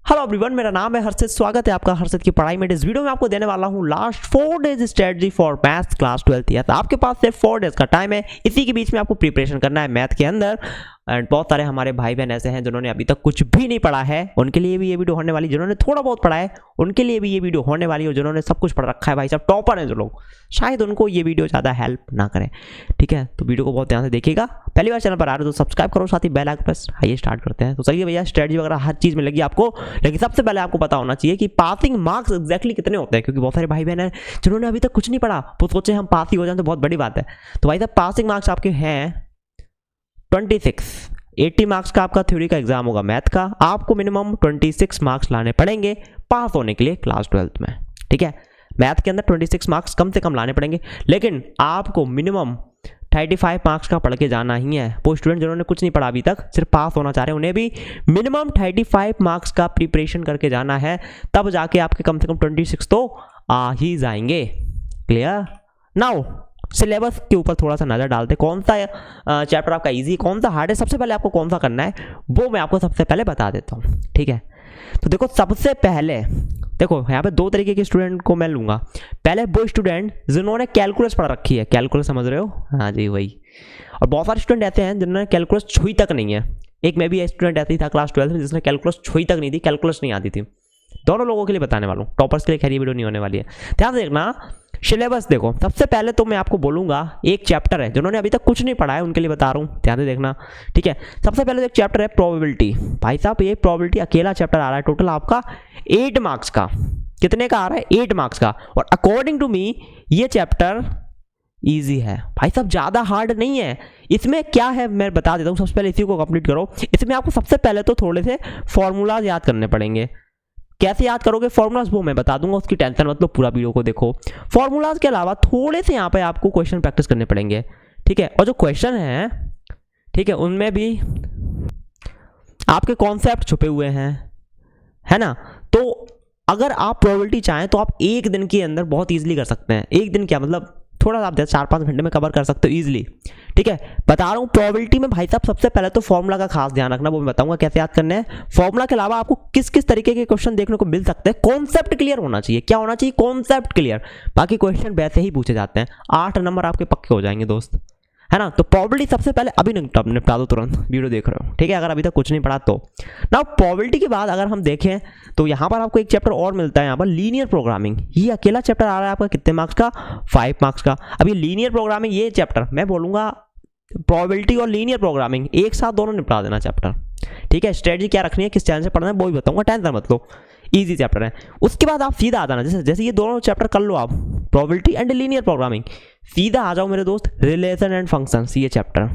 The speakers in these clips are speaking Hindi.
हेलो एवरीवन, मेरा नाम है हर्षित। स्वागत है आपका हर्षित की पढ़ाई में। इस वीडियो में आपको देने वाला हूँ last 4 days strategy for maths class 12th। या तो आपके पास सिर्फ 4 डेज का टाइम है, इसी के बीच में आपको प्रिपरेशन करना है मैथ के अंदर। एंड बहुत सारे हमारे भाई बहन ऐसे हैं जिन्होंने अभी तक कुछ भी नहीं पढ़ा है, उनके लिए भी ये वीडियो होने वाली। जिन्होंने थोड़ा बहुत पढ़ा है उनके लिए भी ये वीडियो होने वाली है। और जिन्होंने सब कुछ पढ़ रखा है, भाई साहब टॉपर हैं जो लोग, शायद उनको ये वीडियो ज़्यादा हेल्प ना करें। ठीक है, तो वीडियो को बहुत ध्यान से देखिएगा। पहली बार चैनल पर आ रहे हो तो सब्सक्राइब करो, साथ ही बेल आइकन प्रेस। आइए स्टार्ट करते हैं। तो चलिए भैया, स्ट्रेटजी वगैरह हर चीज़ में लगी आपको, लेकिन सबसे पहले आपको पता होना चाहिए कि पासिंग मार्क्स एग्जैक्टली कितने होते हैं। क्योंकि बहुत सारे भाई बहन हैं जिन्होंने अभी तक कुछ नहीं पढ़ा, वो सोचे हम पास ही हो जाएं तो बहुत बड़ी बात है। तो भाई साहब पासिंग मार्क्स आपके हैं 26। 80 मार्क्स का आपका थ्योरी का एग्जाम होगा मैथ का। आपको मिनिमम 26 मार्क्स लाने पड़ेंगे पास होने के लिए क्लास 12th में। ठीक है, मैथ के अंदर 26 मार्क्स कम से कम लाने पड़ेंगे, लेकिन आपको मिनिमम 35 मार्क्स का पढ़ के जाना ही है। वो स्टूडेंट जिन्होंने कुछ नहीं पढ़ा अभी तक, सिर्फ पास होना चाह रहे हैं, उन्हें भी मिनिमम 35 मार्क्स का प्रिपरेशन करके जाना है। तब जाके आपके कम से कम 26 तो आ ही जाएंगे। क्लियर? नाउ सिलेबस के ऊपर थोड़ा सा नज़र डालते, कौन सा चैप्टर आपका इजी, कौन सा हार्ड है। सबसे पहले आपको कौन सा करना है वो मैं आपको सबसे पहले बता देता हूँ। ठीक है, तो देखो सबसे पहले देखो यहाँ पे दो तरीके के स्टूडेंट को मैं लूँगा। पहले वो स्टूडेंट जिन्होंने कैलकुलस पढ़ रखी है, कैलकुलस समझ रहे हो? हाँ जी वही। और बहुत सारे स्टूडेंट ऐसे हैं जिन्होंने कैलकुलस छुई तक नहीं है। एक मैं भी स्टूडेंट ऐसे ही था क्लास 12th में जिसने कैलकुलस छुई तक नहीं थी, कैलकुलस नहीं आती थी। दोनों लोगों के लिए बताने वाला हूँ, टॉपर्स के लिए खैर ये वीडियो नहीं होने वाली है। ध्यान से देखना, सिलेबस देखो। सबसे पहले तो मैं आपको बोलूंगा एक चैप्टर है, जिन्होंने अभी तक कुछ नहीं पढ़ा है उनके लिए बता रहा हूँ, ध्यान से देखना। ठीक है, सबसे पहले एक चैप्टर है प्रोबेबिलिटी। भाई साहब ये प्रोबेबिलिटी अकेला चैप्टर आ रहा है, टोटल आपका 8 मार्क्स का। कितने का आ रहा है? 8 मार्क्स का। और अकॉर्डिंग टू मी ये चैप्टर ईजी है भाई साहब, ज़्यादा हार्ड नहीं है। इसमें क्या है मैं बता देता हूँ, सबसे पहले इसी को कंप्लीट करो। इसमें आपको सबसे पहले तो थोड़े से फॉर्मूलाज याद करने पड़ेंगे। कैसे याद करोगे फॉर्मूलाज वो मैं बता दूंगा, उसकी टेंशन मत लो, पूरा वीडियो को देखो। फॉर्मूलाज के अलावा थोड़े से यहाँ पे आपको क्वेश्चन प्रैक्टिस करने पड़ेंगे। ठीक है, और जो क्वेश्चन है, ठीक है, उनमें भी आपके कॉन्सेप्ट छुपे हुए हैं, है ना। तो अगर आप प्रोबेबिलिटी चाहें तो आप एक दिन के अंदर बहुत ईजिली कर सकते हैं। एक दिन क्या मतलब, थोड़ा सा आप 4-5 घंटे में कवर कर सकते हो ईजिली। ठीक है, बता रहा हूँ प्रोबेबिलिटी में भाई साहब सबसे पहले तो फॉर्मूला का खास ध्यान रखना, वो मैं बताऊंगा कैसे याद करना है। फॉर्मूला के अलावा आपको किस किस तरीके के क्वेश्चन देखने को मिल सकते हैं। कॉन्सेप्ट क्लियर होना चाहिए। क्या होना चाहिए? Concept clear. बाकी क्वेश्चन वैसे ही पूछे जाते हैं, 8 नंबर आपके पक्के हो जाएंगे दोस्त, है ना। तो प्रोबेबिलिटी सबसे पहले अभी निपटा दो तुरंत, वीडियो देख रहे हो। ठीक है, अगर अभी तक कुछ नहीं पढ़ा तो। ना प्रोबेबिलिटी के बाद अगर हम देखें तो यहाँ पर आपको एक चैप्टर और मिलता है, यहाँ पर लीनियर प्रोग्रामिंग। ये अकेला चैप्टर आ रहा है आपका कितने मार्क्स का? 5 मार्क्स का। अब ये लीनियर प्रोग्रामिंग, ये चैप्टर मैं बोलूँगा प्रोबेबिलिटी और लीनियर प्रोग्रामिंग एक साथ दोनों निपटा देना चैप्टर। ठीक है, स्ट्रेटजी क्या रखनी है, किस चैनल से पढ़ना है वो भी बताऊँगा, टेंशन मत लो, ईजी चैप्टर है। उसके बाद आप सीधा आ जाना, जैसे ये दोनों चैप्टर कर लो आप, प्रोबेबिलिटी एंड लीनियर प्रोग्रामिंग, सीधा आ जाओ मेरे दोस्त रिलेशन एंड फंक्शंस। ये चैप्टर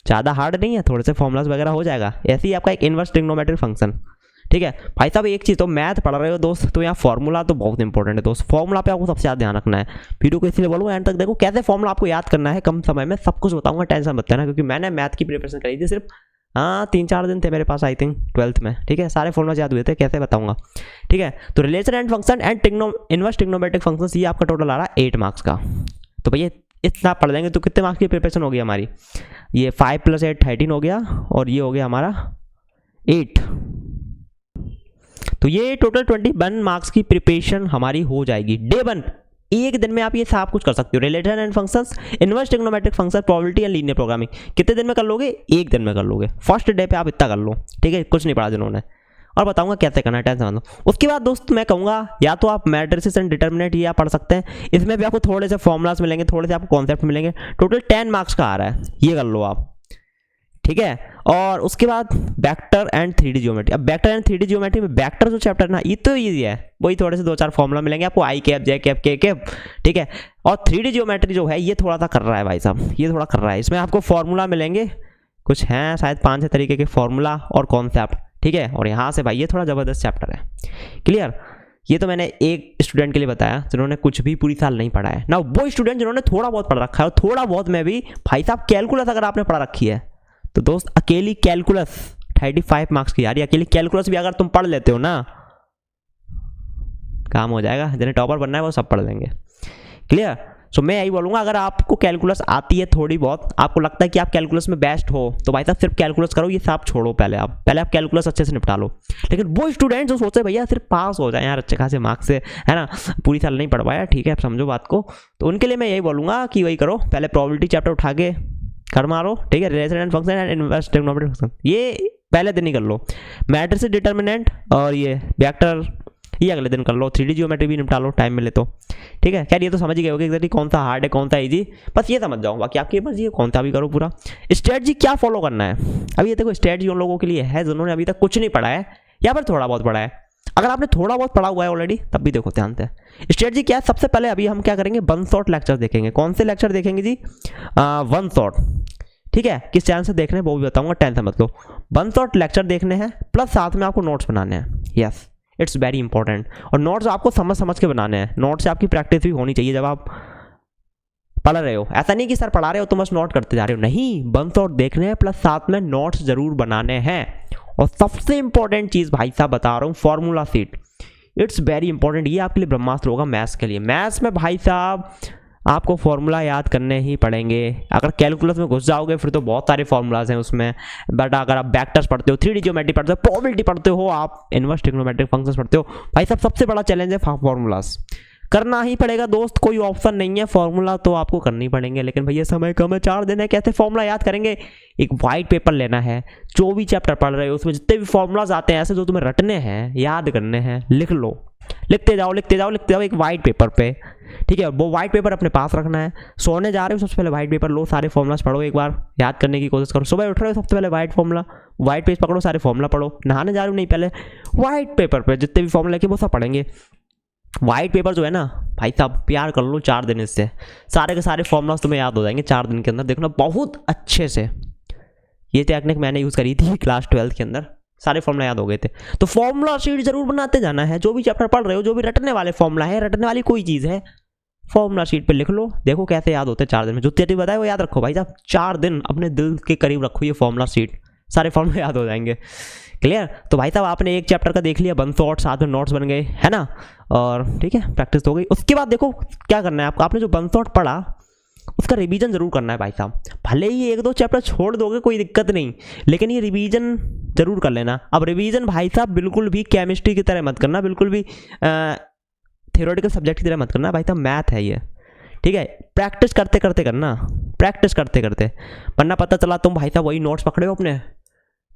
ज़्यादा हार्ड नहीं है, थोड़े से फॉर्मुलाज वगैरह हो जाएगा। ऐसे ही आपका एक इनवर्स ट्रिग्नोमेट्रिक फंक्शन। ठीक है भाई साहब, एक चीज़ तो मैथ पढ़ रहे हो दोस्त, तो यहाँ फॉर्मूला तो बहुत इंपॉर्टेंट है दोस्त। फॉर्मूला पे आपको सबसे ज़्यादा ध्यान रखना है। वीडियो को इसलिए बोलूँगा एंड तक देखो, कैसे फॉर्मूला आपको याद करना है कम समय में, सब कुछ बताऊँगा, टेंशन मत लेना। क्योंकि मैंने मैथ की प्रिपरेशन करी थी सिर्फ 3-4 दिन थे मेरे पास, आई थिंक 12th में। ठीक है, सारे फॉर्मुला याद हुए थे, कैसे बताऊंगा। ठीक है, तो relation and function and inverse trigonometric functions, ये आपका टोटल आ रहा है 8 मार्क्स का। तो भैया इतना पढ़ लेंगे तो कितने मार्क्स की प्रिपरेशन होगी हमारी? ये 5 + 8 13 हो गया, और ये हो गया हमारा 8। तो ये टोटल 21 मार्क्स की प्रिपरेशन हमारी हो जाएगी डे 1। एक दिन में आप ये सब कुछ कर सकते हो। Relation and functions, inverse trigonometric function, probability and linear programming कितने दिन में कर लोगे? एक दिन में कर लोगे। फर्स्ट डे पे आप इतना कर लो। ठीक है, कुछ नहीं पढ़ा जिन्होंने, और बताऊंगा कैसे करना है, टेंशन मत लो। उसके बाद दोस्त मैं कहूँगा या तो आप मैट्रिसेस एंड डिटर्मिनेंट ये आप पढ़ सकते हैं। इसमें भी आपको थोड़े से फॉर्मुलाज मिलेंगे, थोड़े से आपको कॉन्सेप्ट मिलेंगे। टोटल 10 मार्क्स का आ रहा है, ये कर लो आप। ठीक है, और उसके बाद वेक्टर एंड 3D ज्योमेट्री। अब वेक्टर एंड 3D ज्योमेट्री में वेक्टर जो चैप्टर ना, ये तो ईजी है, वही थोड़े से 2-4 फॉर्मूला मिलेंगे आपको, आई कैप, जे कैप, के कैप। ठीक है, और 3D ज्योमेट्री जो है ये थोड़ा सा कर रहा है भाई साहब, ये थोड़ा कर रहा है। इसमें आपको फॉर्मूला मिलेंगे, कुछ हैं शायद 5-6 तरीके के फॉर्मूला और कॉन्सेप्ट। ठीक है, और यहाँ से भाई ये थोड़ा ज़बरदस्त चैप्टर है। क्लियर? ये तो मैंने एक स्टूडेंट के लिए बताया जिन्होंने कुछ भी पूरी साल नहीं पढ़ा है ना। वो स्टूडेंट जिन्होंने थोड़ा बहुत पढ़ रखा है, और थोड़ा बहुत में भी भाई साहब कैलकुलस अगर आपने पढ़ रखी है तो दोस्त अकेली कैलकुलस 35 मार्क्स की। यार ये अकेली कैलकुलस भी अगर तुम पढ़ लेते हो ना, काम हो जाएगा। जिन्हें टॉपर बनना है वो सब पढ़ लेंगे। क्लियर? सो मैं यही बोलूँगा, अगर आपको कैलकुलस आती है थोड़ी बहुत, आपको लगता है कि आप कैलकुलस में बेस्ट हो, तो भाई साहब सिर्फ कैलकुलस करो, ये सब छोड़ो, पहले आप कैलकुलस अच्छे से निपटा लो। लेकिन वो स्टूडेंट जो सोचते भैया सिर्फ पास हो जाए यार अच्छे खासे मार्क्स से, है ना, पूरी साल नहीं पढ़ पाया, ठीक है, आप समझो बात को, तो उनके लिए मैं यही बोलूँगा कि वही करो, पहले प्रोबेबिलिटी चैप्टर उठा के कर मारो, ठीक है, relation and function and inverse trigonometric function, ये पहले दिन ही कर लो। मैट्रिक्स डिटर्मिनेंट और ये वेक्टर ये अगले दिन कर लो। 3D ज्योमेट्री भी निपटा लो टाइम मिले तो, ठीक है। खैर ये तो समझ ही गए होगे एग्जैक्टली कौन सा हार्ड है कौन सा इजी, बस ये समझ जाओ, बाकी आपकी मर्जी है कौन सा भी करो पूरा। स्ट्रेटजी क्या फॉलो करना है, अभी ये देखो स्ट्रेटजी उन लोगों के लिए है जिन्होंने अभी तक कुछ नहीं पढ़ा है या फिर थोड़ा बहुत पढ़ा है। अगर आपने थोड़ा बहुत पढ़ा हुआ है ऑलरेडी तब भी देखो ध्यान से। स्ट्रेटजी क्या है, सबसे पहले अभी हम क्या करेंगे, वन शॉट लेक्चर देखेंगे। कौन से लेक्चर देखेंगे जी, वन शॉट, ठीक है, किस चैनल से देखने हैं वो भी बताऊंगा, टेंशन मत लो। वन शॉट लेक्चर देखने हैं प्लस साथ में आपको नोट्स बनाने हैं, यस इट्स वेरी इंपॉर्टेंट। और नोट्स आपको समझ समझ के बनाने हैं, नोट्स से आपकी प्रैक्टिस भी होनी चाहिए जब आप पढ़ रहे हो। ऐसा नहीं कि सर पढ़ा रहे हो तो बस नोट करते जा रहे हो, नहीं, वन शॉट देखने हैं प्लस साथ में नोट्स जरूर बनाने हैं। और सबसे इंपॉर्टेंट चीज़ भाई साहब बता रहा हूँ, formula sheet, it's very important. ये आपके लिए ब्रह्मास्त्र होगा मैथ्स के लिए। मैथ्स में भाई साहब आपको फॉर्मूला याद करने ही पड़ेंगे। अगर कैलकुलस में घुस जाओगे फिर तो बहुत सारे फॉर्मूलाज हैं उसमें, बट अगर आप वेक्टर्स पढ़ते हो, 3D ज्योमेट्री पढ़ते हो, प्रोबेबिलिटी पढ़ते हो, आप इनवर्स ट्रिग्नोमेट्रिक फंक्शंस पढ़ते हो, भाई साहब सबसे बड़ा चैलेंज है फॉर्मूलाज। करना ही पड़ेगा दोस्त, कोई ऑप्शन नहीं है, फॉर्मूला तो आपको करनी पड़ेंगे। लेकिन भैया समय कम है, 4 दिन है, कैसे फॉर्मूला याद करेंगे। एक वाइट पेपर लेना है, जो भी चैप्टर पढ़ रहे हो उसमें जितने भी फॉर्मूलाज आते हैं ऐसे जो तुम्हें रटने हैं, याद करने हैं, लिख लो, लिखते जाओ लिखते जाओ लिखते जाओ एक वाइट पेपर पे, ठीक है। वो वाइट पेपर अपने पास रखना है। सोने जा रहे हो सबसे पहले वाइट पेपर लो, सारे फॉर्मूलाज पढ़ो, एक बार याद करने की कोशिश करो। सुबह उठ रहे हो सबसे पहले वाइट पेज पकड़ो, सारे फॉर्मूला पढ़ो। नहाने जा रहे हो नहीं, पहले वाइट पेपर पे जितने भी फॉर्मूला के वो सब पढ़ेंगे। वाइट पेपर जो है ना भाई साहब प्यार कर लो 4 दिन, इससे सारे के सारे फॉर्मूलाज तुम्हें याद हो जाएंगे 4 दिन के अंदर, देखना बहुत अच्छे से। ये टेक्निक मैंने यूज़ करी थी क्लास 12 के अंदर, सारे फॉर्मूला याद हो गए थे। तो फॉर्मूला शीट जरूर बनाते जाना है, जो भी चैप्टर पढ़ रहे हो, जो भी रटने वाले फॉर्मूला है, रटने वाली कोई चीज़ है, फॉर्मूला शीट पे लिख लो, देखो कैसे याद होते हैं 4 दिन में। जो तेरी बताए वो याद रखो भाई साहब, 4 दिन अपने दिल के करीब रखो ये फॉर्मूला शीट, सारे फॉर्मूले याद हो जाएंगे। क्लियर। तो भाई साहब आपने एक चैप्टर का देख लिया, वन शॉट, साथ में नोट्स बन गए, है ना, और ठीक है प्रैक्टिस हो गई। उसके बाद देखो क्या करना है आपको, आपने जो वन शॉट पढ़ा उसका रिवीजन जरूर करना है भाई साहब। भले ही 1-2 चैप्टर छोड़ दोगे कोई दिक्कत नहीं, लेकिन ये रिवीजन जरूर कर लेना। अब रिवीजन भाई साहब बिल्कुल भी केमिस्ट्री की तरह मत करना, बिल्कुल भी थ्योरेटिकल सब्जेक्ट की तरह मत करना भाई साहब, मैथ है ये, ठीक है। प्रैक्टिस करते करते करना, प्रैक्टिस करते करते, वरना पता चला तुम भाई साहब वही नोट्स पकड़े हो अपने,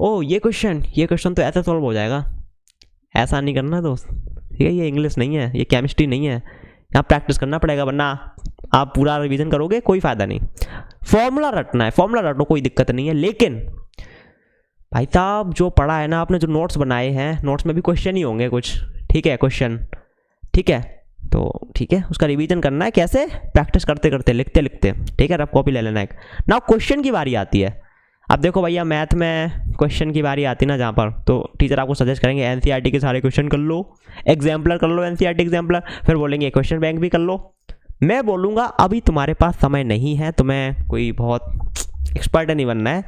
ओ ये क्वेश्चन तो ऐसे सॉल्व हो जाएगा, ऐसा नहीं करना दोस्त, ठीक है। ये इंग्लिश नहीं है, ये केमिस्ट्री नहीं है, यहाँ प्रैक्टिस करना पड़ेगा, वरना आप पूरा रिवीजन करोगे कोई फ़ायदा नहीं। फॉर्मूला रटना है, फॉर्मूला रटो, कोई दिक्कत नहीं है। लेकिन भाई साहब जो पढ़ा है ना आपने, जो नोट्स बनाए हैं, नोट्स में भी क्वेश्चन ही होंगे कुछ, ठीक है, क्वेश्चन, ठीक है, तो ठीक है उसका रिवीजन करना है। कैसे, प्रैक्टिस करते करते, लिखते लिखते, ठीक है। अब कॉपी ले लेना एक। ना क्वेश्चन की बारी आती है, अब देखो भैया मैथ में क्वेश्चन की बारी आती है ना जहाँ पर, तो टीचर आपको सजेस्ट करेंगे एनसीईआरटी के सारे क्वेश्चन कर लो, एग्जाम्पलर कर लो, एनसीईआरटी एग्जाम्पलर, फिर बोलेंगे क्वेश्चन बैंक भी कर लो। मैं बोलूँगा अभी तुम्हारे पास समय नहीं है, तुम्हें कोई बहुत एक्सपर्ट नहीं बनना है,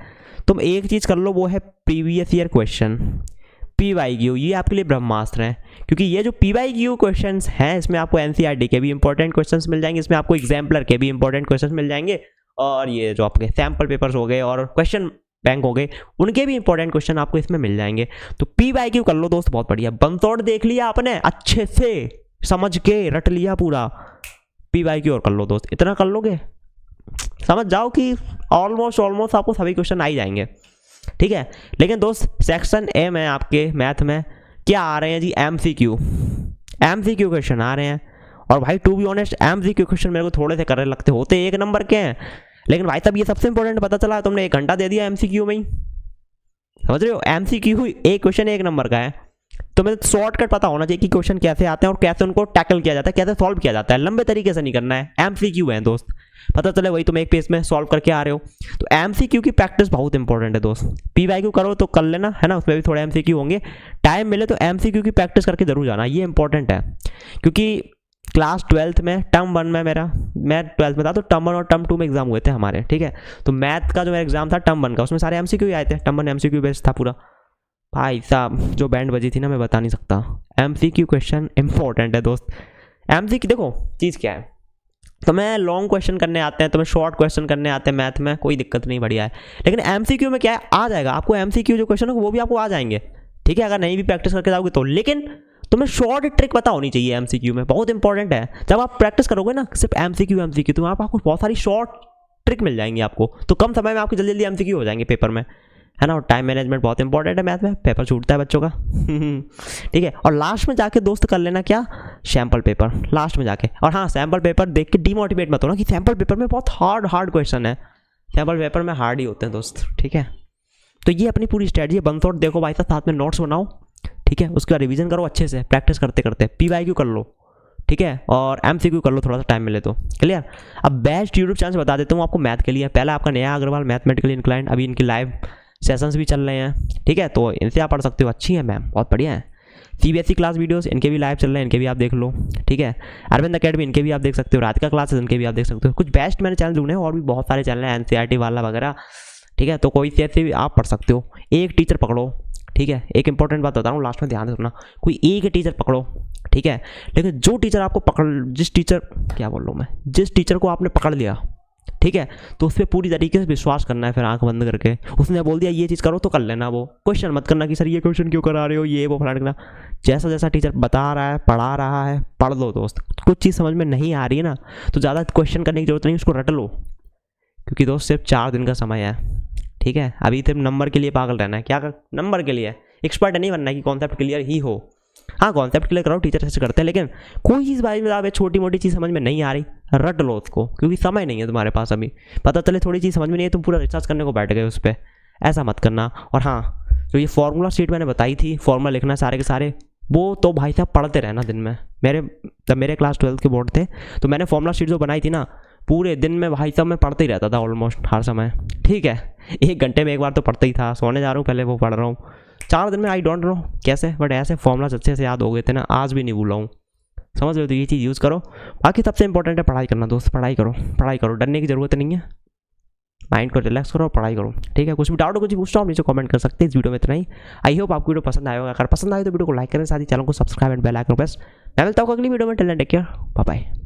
तुम एक चीज़ कर लो, वो है प्रीवियस ईयर क्वेश्चन, PYQ। ये आपके लिए ब्रह्मास्त्र है, क्योंकि ये जो PYQ क्वेश्चंस हैं इसमें आपको एनसीईआरटी के भी इंपॉर्टेंट क्वेश्चंस मिल जाएंगे, इसमें आपको एग्जाम्पलर के भी इंपॉर्टेंट क्वेश्चंस मिल जाएंगे, और ये जो आपके सैम्पल पेपर्स हो गए और क्वेश्चन बैंक हो गए उनके भी इंपॉर्टेंट क्वेश्चन आपको इसमें मिल जाएंगे। तो PYQ कर लो दोस्त, बहुत बढ़िया। वन शॉट देख लिया आपने अच्छे से समझ के, रट लिया पूरा, PYQ और कर लो दोस्त। इतना कर लोगे समझ जाओ कि ऑलमोस्ट आपको सभी क्वेश्चन आ ही जाएंगे, ठीक है। लेकिन दोस्त सेक्शन ए में आपके मैथ में क्या आ रहे हैं जी, MCQ क्वेश्चन आ रहे हैं। और भाई to be honest MCQ question मेरे को थोड़े से करने लगते, होते 1 नंबर के हैं, लेकिन भाई साहब ये सबसे इंपॉर्टेंट पता चला, तुमने 1 घंटा दे दिया MCQ में ही, समझ रहे हो। MCQ एक क्वेश्चन 1 नंबर का है, तुम्हें शॉर्टकट पता होना चाहिए कि क्वेश्चन कैसे आते हैं और कैसे उनको टैकल किया जाता है, कैसे सॉल्व किया जाता है, लंबे तरीके से नहीं करना है। MCQ है दोस्त, पता चले वही तुम एक पेज में सॉल्व करके आ रहे हो। तो MCQ की प्रैक्टिस बहुत इंपॉर्टेंट है दोस्त। PYQ करो तो कर लेना, है ना, उसमें भी थोड़े MCQ होंगे, टाइम मिले तो MCQ की प्रैक्टिस करके जरूर जाना, ये इंपॉर्टेंट है। क्योंकि क्लास 12th में टर्म 1 में मैं 12th में था, तो टर्म 1 और टर्म 2 में एग्जाम हुए थे हमारे, ठीक है। तो मैथ का जो मेरा एग्जाम था टर्म 1 का, उसमें सारे MCQ ही आए थे, टर्म 1 MCQ बेस्ड था पूरा। भाई साहब जो बैंड बजी थी ना मैं बता नहीं सकता। MCQ क्वेश्चन इंपॉर्टेंट है दोस्त। MCQ देखो चीज़ क्या है, तुम्हें लॉन्ग क्वेश्चन करने आते हैं, तुम्हें शॉर्ट क्वेश्चन करने आते हैं मैथ में, कोई दिक्कत नहीं, बढ़िया है। लेकिन एमसीक्यू में क्या है, आ जाएगा आपको एमसीक्यू जो क्वेश्चन है वो भी आपको आ जाएंगे, ठीक है, अगर नहीं भी प्रैक्टिस करके जाओगे तो। लेकिन तुम्हें शॉर्ट ट्रिक पता होनी चाहिए एमसीक्यू में, बहुत इंपॉर्टेंट है। जब आप प्रैक्टिस करोगे ना सिर्फ एमसीक्यू तो आपको बहुत सारी शॉर्ट ट्रिक मिल जाएंगी आपको, तो कम समय में आपके जल्दी जल्दी एमसीक्यू हो जाएंगे पेपर में, है ना। और टाइम मैनेजमेंट बहुत इंपॉर्टेंट है मैथ में, पेपर छूटता है बच्चों का ठीक है। और लास्ट में जाके दोस्त कर लेना क्या, सैम्पल पेपर लास्ट में जाके। और हाँ, सैम्पल पेपर देख के डीमोटिवेट मत होना कि सैम्पल पेपर में बहुत हार्ड क्वेश्चन है, सैम्पल पेपर में हार्ड ही होते हैं दोस्त, ठीक है। तो ये अपनी पूरी स्ट्रेटजी है, वन शॉट देखो भाई साहब, साथ में नोट्स बनाओ, ठीक है, उसका रिवीजन करो अच्छे से, प्रैक्टिस करते करते पीवाईक्यू कर लो, ठीक है, और एमसीक्यू कर लो थोड़ा सा टाइम मिले तो, क्लियर। अब बेस्ट यूट्यूब चैनल बता देता हूँ आपको मैथ के लिए। पहला आपका नेहा अग्रवाल मैथमेटिकली इंक्लाइंड, अभी इनकी लाइव सेशंस भी चल रहे हैं, ठीक है, तो इनसे आप पढ़ सकते हो, अच्छी है मैम, बहुत बढ़िया है। सीबीएसई क्लास वीडियोस इनके भी लाइव चल रहे हैं, इनके भी आप देख लो, ठीक है। अरविंद अकेडमी इनके भी आप देख सकते हो, राधिका क्लासेस इनके भी आप देख सकते हो। कुछ बेस्ट मैंने चैनल ढूंढे हैं, और भी बहुत सारे चैनल हैं, एनसीईआरटी वाला वगैरह, ठीक है। तो कोई से ऐसे भी आप पढ़ सकते हो, एक टीचर पकड़ो, ठीक है। एक इंपॉर्टेंट बात बता रहा हूँ लास्ट में, ध्यान से सुनना, कोई एक टीचर पकड़ो, ठीक है। लेकिन जो टीचर आपको पकड़, जिस टीचर को आपने पकड़ लिया, ठीक है, तो उस पर पूरी तरीके से विश्वास करना है, फिर आंख बंद करके। उसने बोल दिया ये चीज़ करो तो कर लेना, वो क्वेश्चन मत करना कि सर ये क्वेश्चन क्यों करा रहे हो, ये वो फलाना। जैसा जैसा टीचर बता रहा है, पढ़ा रहा है, पढ़ लो दोस्त। कुछ चीज़ समझ में नहीं आ रही है ना, तो ज़्यादा क्वेश्चन करने की जरूरत नहीं, उसको रट लो, क्योंकि दोस्त सिर्फ 4 दिन का समय है, ठीक है। अभी सिर्फ नंबर के लिए पागल रहना है, क्या कर, नंबर के लिए एक्सपर्ट नहीं बनना है कि कॉन्सेप्ट क्लियर ही हो। हाँ, कॉन्सेप्ट क्लियर करो, टीचर ऐसे करते हैं, लेकिन कोई चीज़ भाई में छोटी मोटी चीज़ समझ में नहीं आ रही, रट लो उसको, क्योंकि समय नहीं है तुम्हारे पास अभी। पता चले थोड़ी चीज़ समझ में नहीं है, तुम पूरा रिसर्च करने को बैठ गए उस पर, ऐसा मत करना। और हाँ, जो ये फॉर्मूला शीट मैंने बताई थी, फॉर्मूला लिखना सारे के सारे, वो तो भाई साहब पढ़ते रहना दिन में। जब मेरे क्लास 12 के बोर्ड थे, तो मैंने फॉर्मूला शीट जो बनाई थी ना, पूरे दिन में भाई साहब मैं पढ़ते ही रहता था ऑलमोस्ट हर समय, ठीक है। 1 घंटे में एक बार तो पढ़ता ही था, सोने जा रहा हूँ पहले वो पढ़ रहा हूँ। 4 दिन में आई डोंट नो कैसे, बट ऐसे फॉर्मूलाज अच्छे से याद हो गए थे ना, आज भी नहीं भूला हूँ, समझ लो। तो ये चीज़ यूज़ करो। बाकी सबसे इंपॉर्टेंट है पढ़ाई करना दोस्त, पढ़ाई करो, डरने की जरूरत नहीं है, माइंड को रिलैक्स करो, पढ़ाई करो, ठीक है। कुछ भी डाउट हो, कुछ भी पूछना हो, नीचे कमेंट कर सकते हैं। इस वीडियो में इतना ही। आई होप आपको वीडियो पसंद आएगा, अगर पसंद आए तो वीडियो को लाइक करें, साथ ही चैनल को subscribe and bell icon press. मैं मिलता हूँ अगली वीडियो में, till then take care, bye bye.